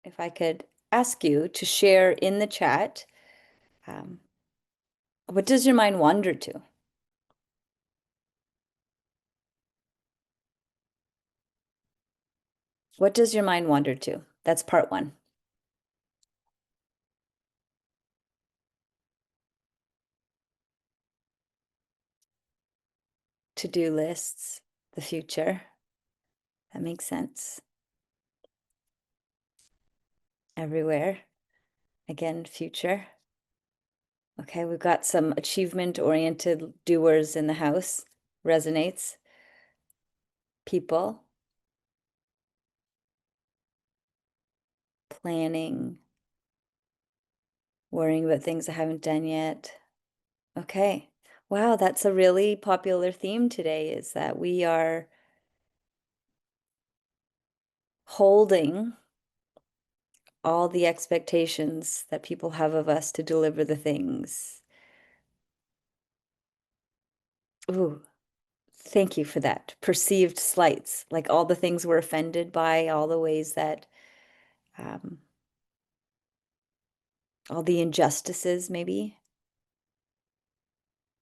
if I could ask you to share in the chat, what does your mind wander to? What does your mind wander to? That's part one. To-do lists, the future. That makes sense. Everywhere. Again, future. Okay, we've got some achievement-oriented doers in the house. Resonates. People. Planning. Worrying about things I haven't done yet. Okay. Wow, that's a really popular theme today, is that we are holding all the expectations that people have of us to deliver the things. Ooh, thank you for that. Perceived slights, like all the things we're offended by, all the ways that, all the injustices, maybe.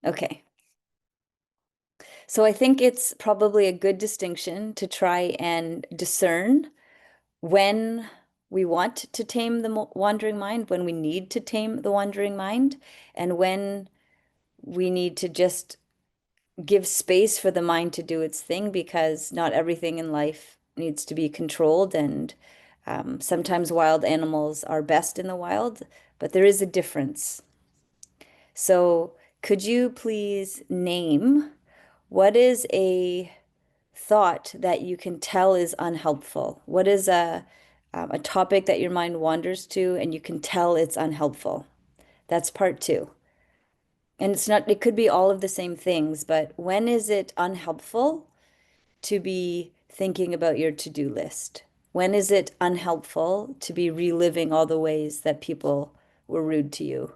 Okay. So I think it's probably a good distinction to try and discern when we want to tame the wandering mind, when we need to tame the wandering mind, and when we need to just give space for the mind to do its thing, because not everything in life needs to be controlled. And sometimes wild animals are best in the wild, but there is a difference. So could you please name what is a thought that you can tell is unhelpful? What is a topic that your mind wanders to and you can tell it's unhelpful? That's part two. And it's not, it could be all of the same things, but when is it unhelpful to be thinking about your to-do list? When is it unhelpful to be reliving all the ways that people were rude to you?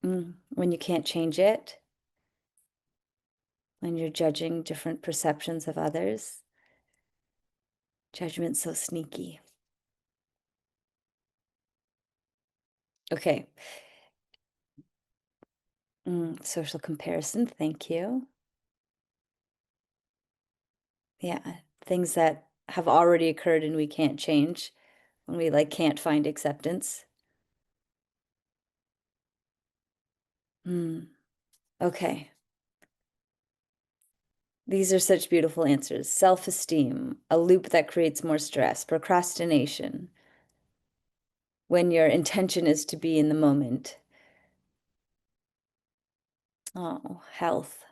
When you can't change it, when you're judging different perceptions of others. Judgment's so sneaky. Okay. Social comparison, thank you. Yeah, things that have already occurred and we can't change, when we like can't find acceptance. Okay. These are such beautiful answers. Self-esteem, a loop that creates more stress, procrastination, when your intention is to be in the moment. Oh, health,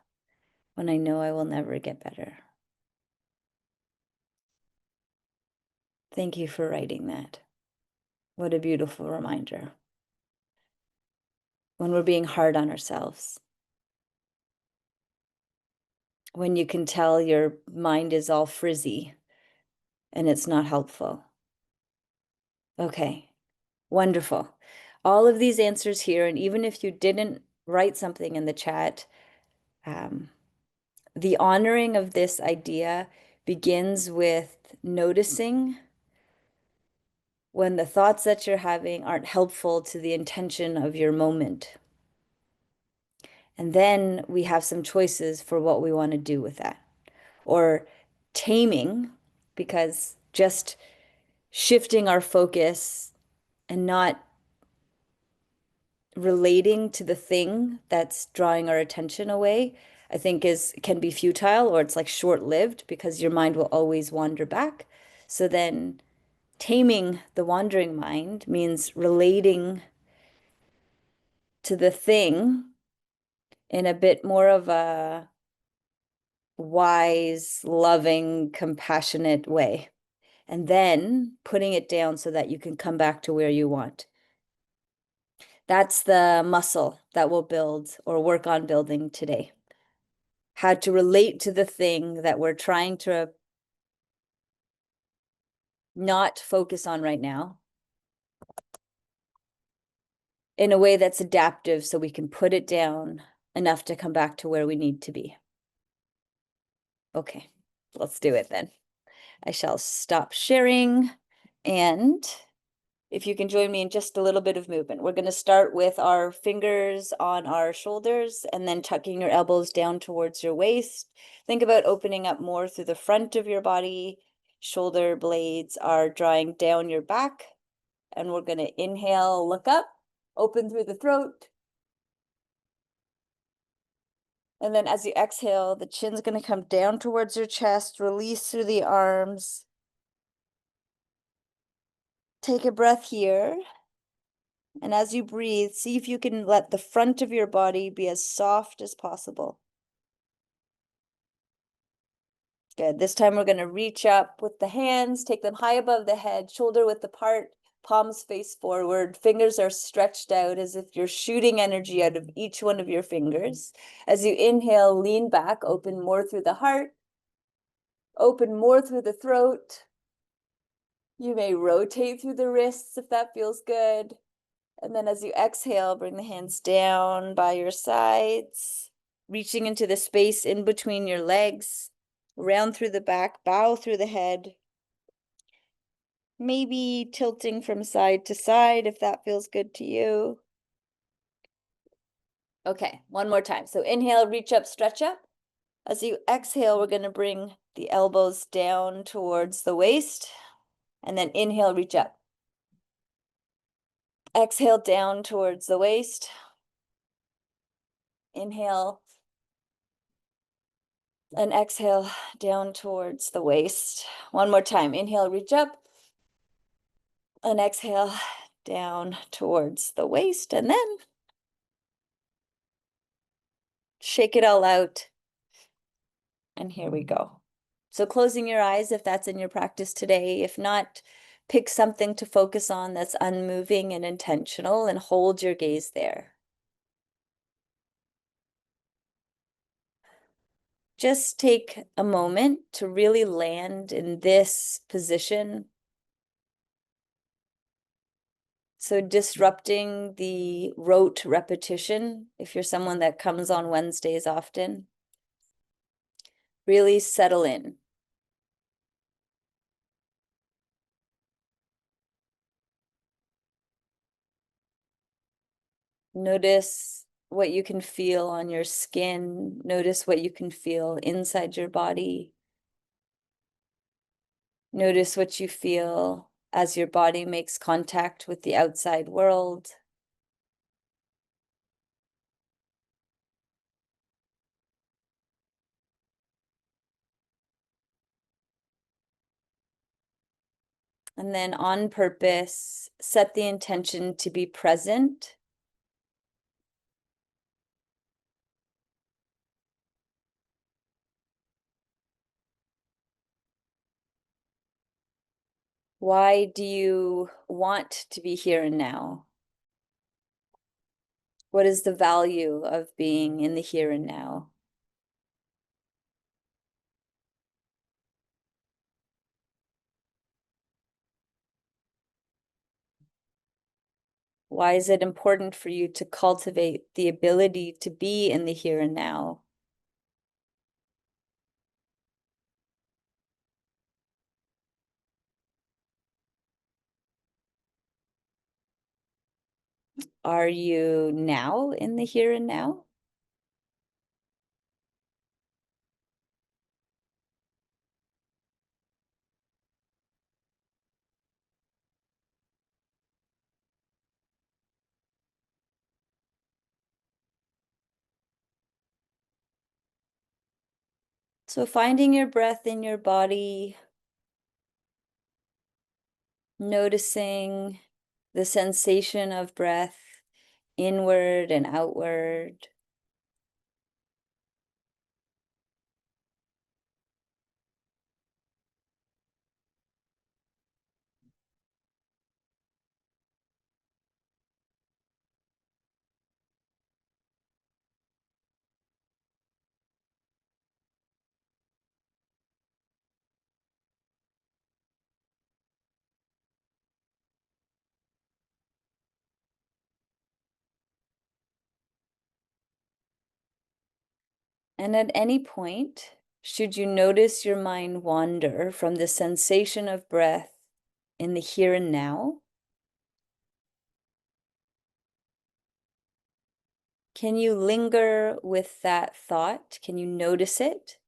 when I know I will never get better. Thank you for writing that. What a beautiful reminder. When we're being hard on ourselves. When you can tell your mind is all frizzy and it's not helpful. Okay, wonderful. All of these answers here, and even if you didn't write something in the chat, the honoring of this idea begins with noticing when the thoughts that you're having aren't helpful to the intention of your moment. And then we have some choices for what we want to do with that. Or taming, because just shifting our focus and not relating to the thing that's drawing our attention away, I think can be futile, or it's like short-lived because your mind will always wander back. So then taming the wandering mind means relating to the thing in a bit more of a wise, loving, compassionate way, and then putting it down so that you can come back to where you want. That's the muscle that we'll build or work on building today. How to relate to the thing that we're trying to not focus on right now in a way that's adaptive, so we can put it down enough to come back to where we need to be. Okay, let's do it then. I shall stop sharing, and if you can join me in just a little bit of movement. We're going to start with our fingers on our shoulders and then tucking your elbows down towards your waist. Think about opening up more through the front of your body. Shoulder blades are drawing down your back. And we're going to inhale, look up, open through the throat. And then as you exhale, the chin's going to come down towards your chest, release through the arms. Take a breath here. And as you breathe, see if you can let the front of your body be as soft as possible. Good. This time we're going to reach up with the hands, take them high above the head, shoulder width apart, palms face forward. Fingers are stretched out as if you're shooting energy out of each one of your fingers. As you inhale, lean back, open more through the heart, open more through the throat. You may rotate through the wrists if that feels good. And then as you exhale, bring the hands down by your sides, reaching into the space in between your legs, round through the back, bow through the head. Maybe tilting from side to side if that feels good to you. Okay, one more time. So inhale, reach up, stretch up. As you exhale, we're going to bring the elbows down towards the waist. And then inhale, reach up. Exhale down towards the waist. Inhale. And exhale down towards the waist. One more time. Inhale, reach up. And exhale down towards the waist. And then shake it all out. And here we go. So closing your eyes if that's in your practice today. If not, pick something to focus on that's unmoving and intentional and hold your gaze there. Just take a moment to really land in this position. So disrupting the rote repetition, if you're someone that comes on Wednesdays often, really settle in. Notice what you can feel on your skin. Notice what you can feel inside your body. Notice what you feel as your body makes contact with the outside world. And then on purpose, set the intention to be present. Why do you want to be here and now? What is the value of being in the here and now? Why is it important for you to cultivate the ability to be in the here and now? Are you now in the here and now? So finding your breath in your body, noticing the sensation of breath inward and outward. And at any point, Should you notice your mind wander from the sensation of breath in the here and now, can you linger with that thought? Can you notice it?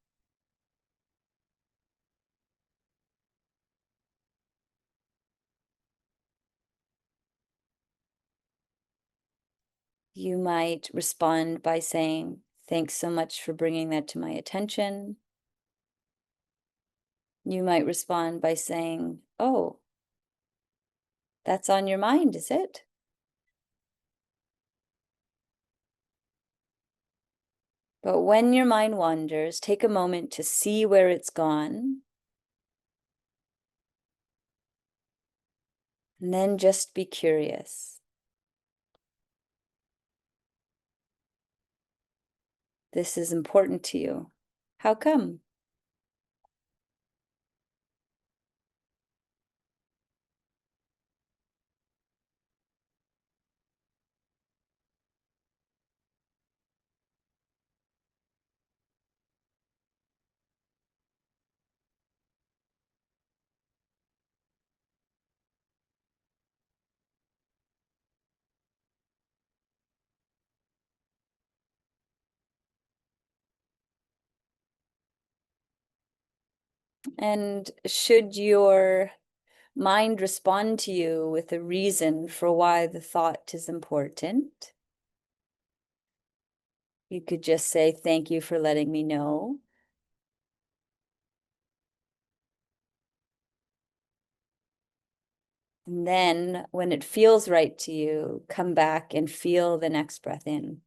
You might respond by saying, "Thanks so much for bringing that to my attention." You might respond by saying, "Oh, that's on your mind, is it?" But when your mind wanders, take a moment to see where it's gone, and then just be curious. This is important to you. How come? And should your mind respond to you with a reason for why the thought is important, you could just say, "Thank you for letting me know." And then when it feels right to you, come back and feel the next breath in.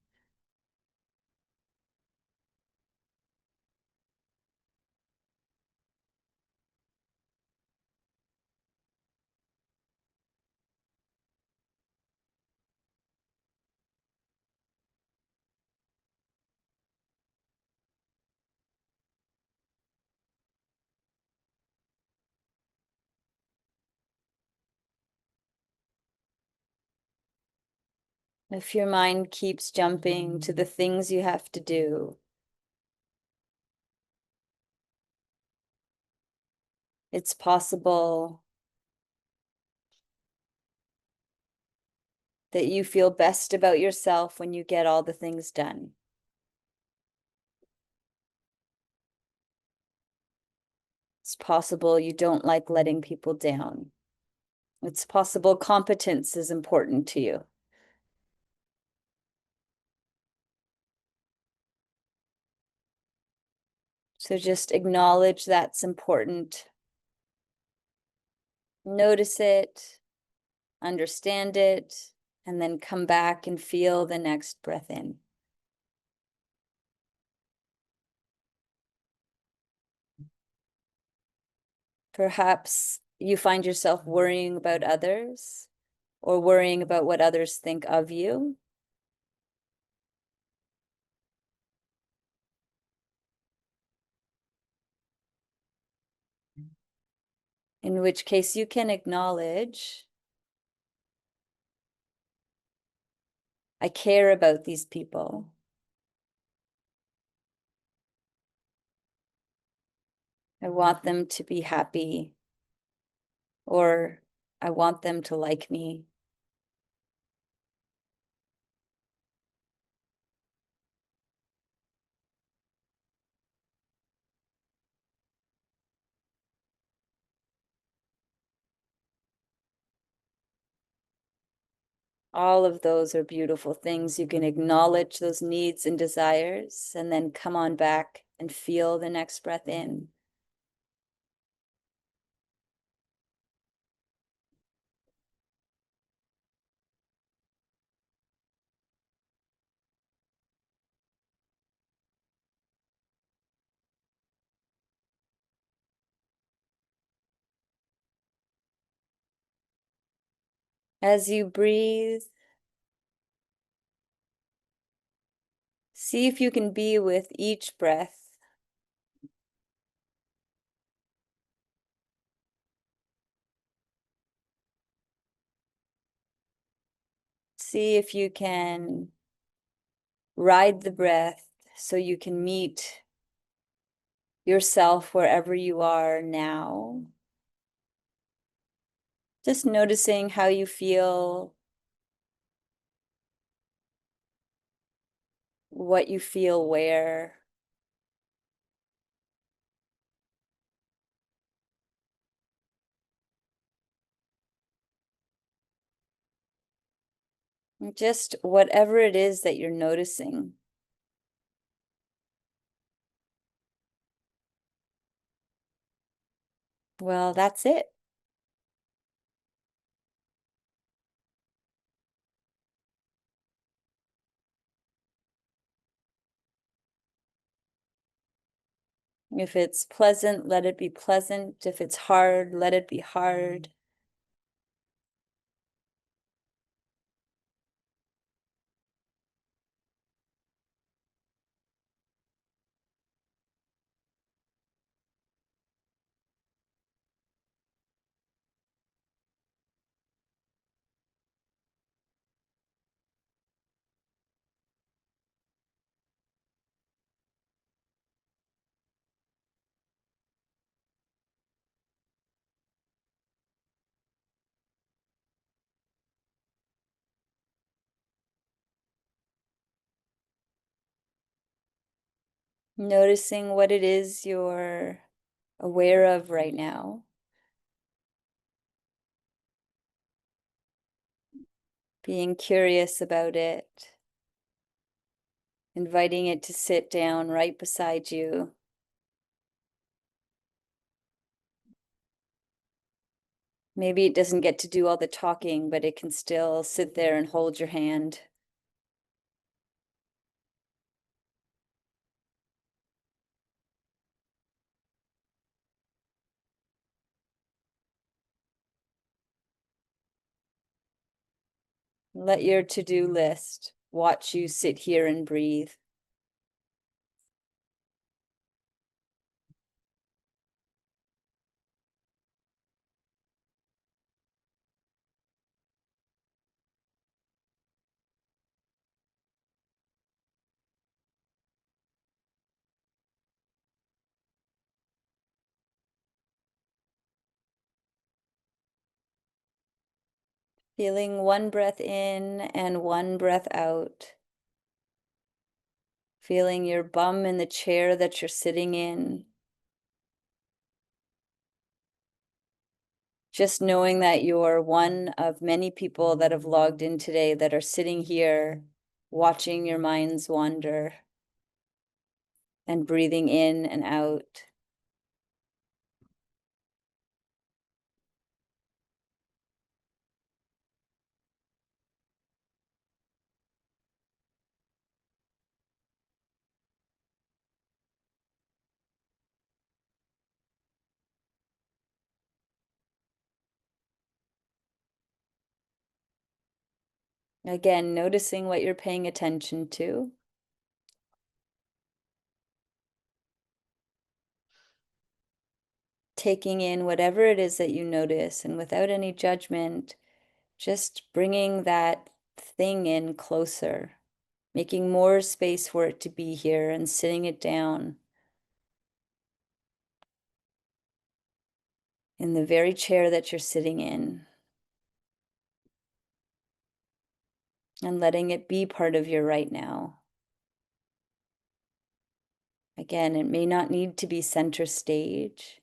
If your mind keeps jumping to the things you have to do, it's possible that you feel best about yourself when you get all the things done. It's possible you don't like letting people down. It's possible competence is important to you. So just acknowledge that's important. Notice it, understand it, and then come back and feel the next breath in. Perhaps you find yourself worrying about others or worrying about what others think of you. In which case you can acknowledge, "I care about these people. I want them to be happy," or "I want them to like me." All of those are beautiful things. You can acknowledge those needs and desires and then come on back and feel the next breath in. As you breathe, see if you can be with each breath. See if you can ride the breath so you can meet yourself wherever you are now. Just noticing how you feel, what you feel where. Just whatever it is that you're noticing. Well, that's it. If it's pleasant, let it be pleasant. If it's hard, let it be hard. Noticing what it is you're aware of right now. Being curious about it. Inviting it to sit down right beside you. Maybe it doesn't get to do all the talking, but it can still sit there and hold your hand. Let your to-do list watch you sit here and breathe. Feeling one breath in and one breath out. Feeling your bum in the chair that you're sitting in. Just knowing that you're one of many people that have logged in today that are sitting here watching your minds wander and breathing in and out. Again, noticing what you're paying attention to. Taking in whatever it is that you notice, and without any judgment, just bringing that thing in closer, making more space for it to be here and sitting it down in the very chair that you're sitting in, and letting it be part of your right now. Again, it may not need to be center stage.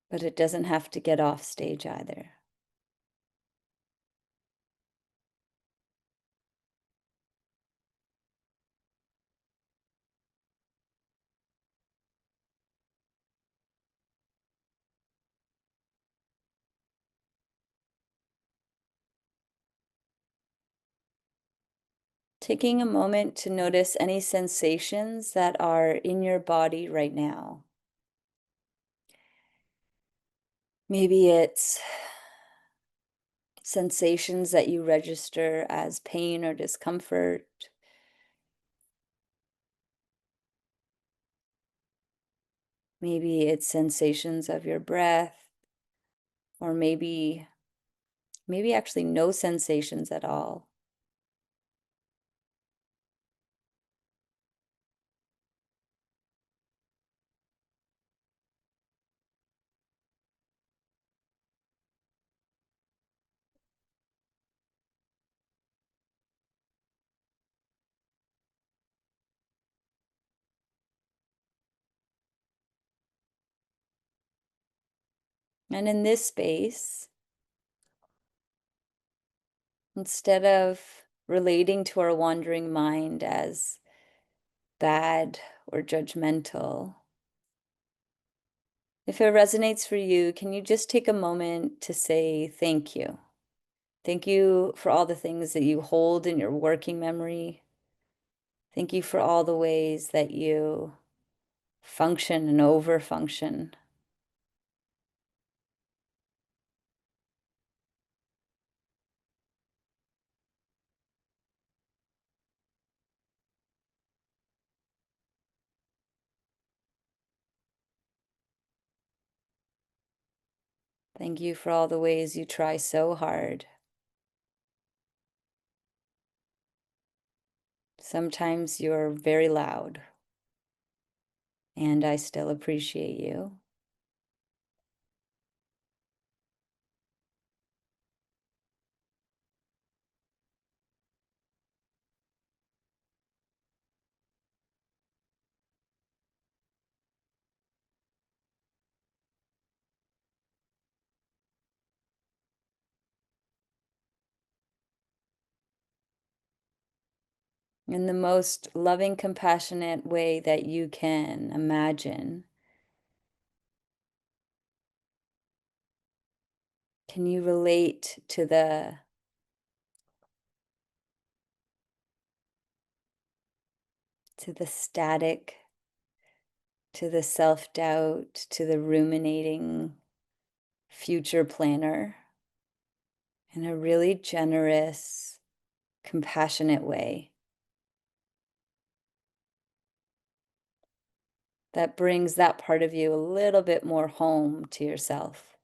But it doesn't have to get off stage either. Taking a moment to notice any sensations that are in your body right now. Maybe it's sensations that you register as pain or discomfort. Maybe it's sensations of your breath, or maybe actually no sensations at all. And in this space, instead of relating to our wandering mind as bad or judgmental, if it resonates for you, can you just take a moment to say thank you? Thank you for all the things that you hold in your working memory. Thank you for all the ways that you function and overfunction. Thank you for all the ways you try so hard. Sometimes you're very loud, and I still appreciate you. In the most loving, compassionate way that you can imagine, can you relate to the static, to the self-doubt, to the ruminating future planner in a really generous, compassionate way that brings that part of you a little bit more home to yourself?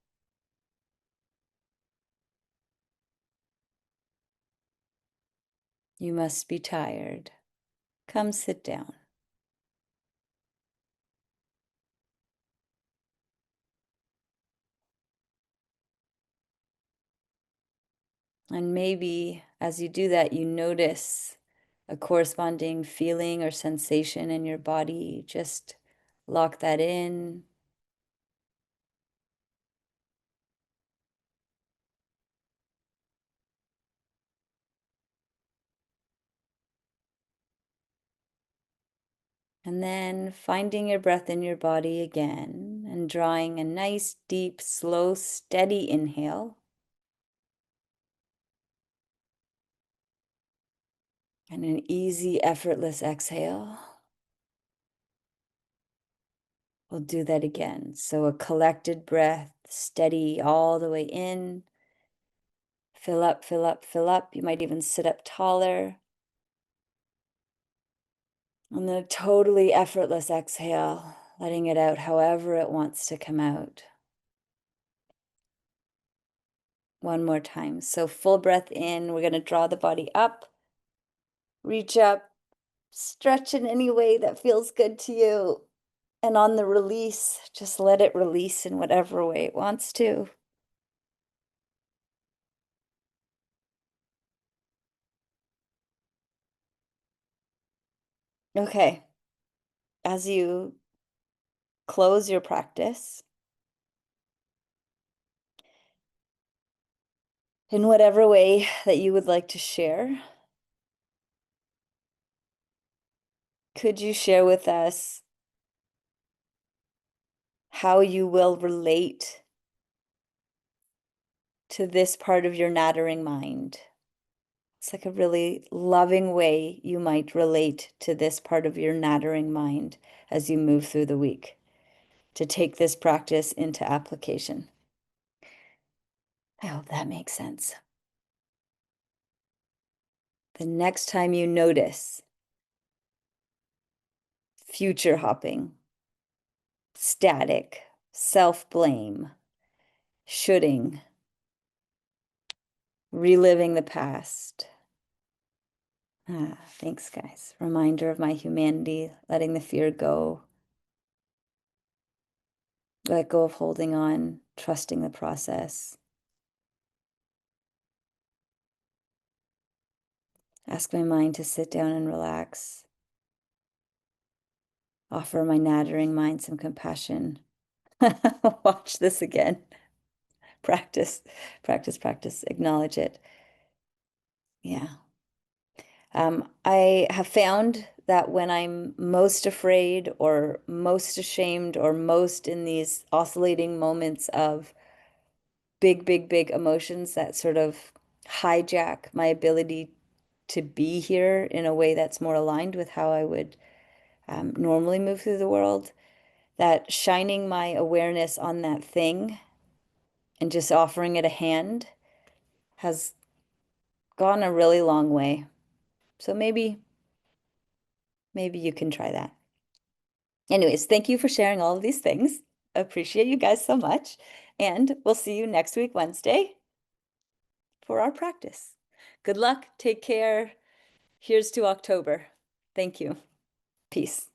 You must be tired. Come sit down. And maybe as you do that, you notice a corresponding feeling or sensation in your body. Just lock that in. And then finding your breath in your body again and drawing a nice, deep, slow, steady inhale. And an easy, effortless exhale. We'll do that again. So a collected breath, steady all the way in. Fill up, fill up, fill up. You might even sit up taller. And then a totally effortless exhale, letting it out however it wants to come out. One more time. So full breath in. We're going to draw the body up, reach up, stretch in any way that feels good to you. And on the release, just let it release in whatever way it wants to. Okay. As you close your practice, in whatever way that you would like to share, could you share with us how you will relate to this part of your nattering mind? It's like a really loving way you might relate to this part of your nattering mind as you move through the week to take this practice into application. I hope that makes sense. The next time you notice future hopping, static, self-blame, shoulding, reliving the past. Thanks, guys. Reminder of my humanity, letting the fear go. Let go of holding on, trusting the process. Ask my mind to sit down and relax. Offer my nattering mind some compassion. Watch this again. Practice, practice, practice, acknowledge it. Yeah. I have found that when I'm most afraid or most ashamed or most in these oscillating moments of big, big, big emotions that sort of hijack my ability to be here in a way that's more aligned with how I would normally move through the world, that shining my awareness on that thing and just offering it a hand has gone a really long way. So maybe you can try that. Anyways, thank you for sharing all of these things. Appreciate you guys so much. And we'll see you next week, Wednesday, for our practice. Good luck. Take care. Here's to October. Thank you. Peace.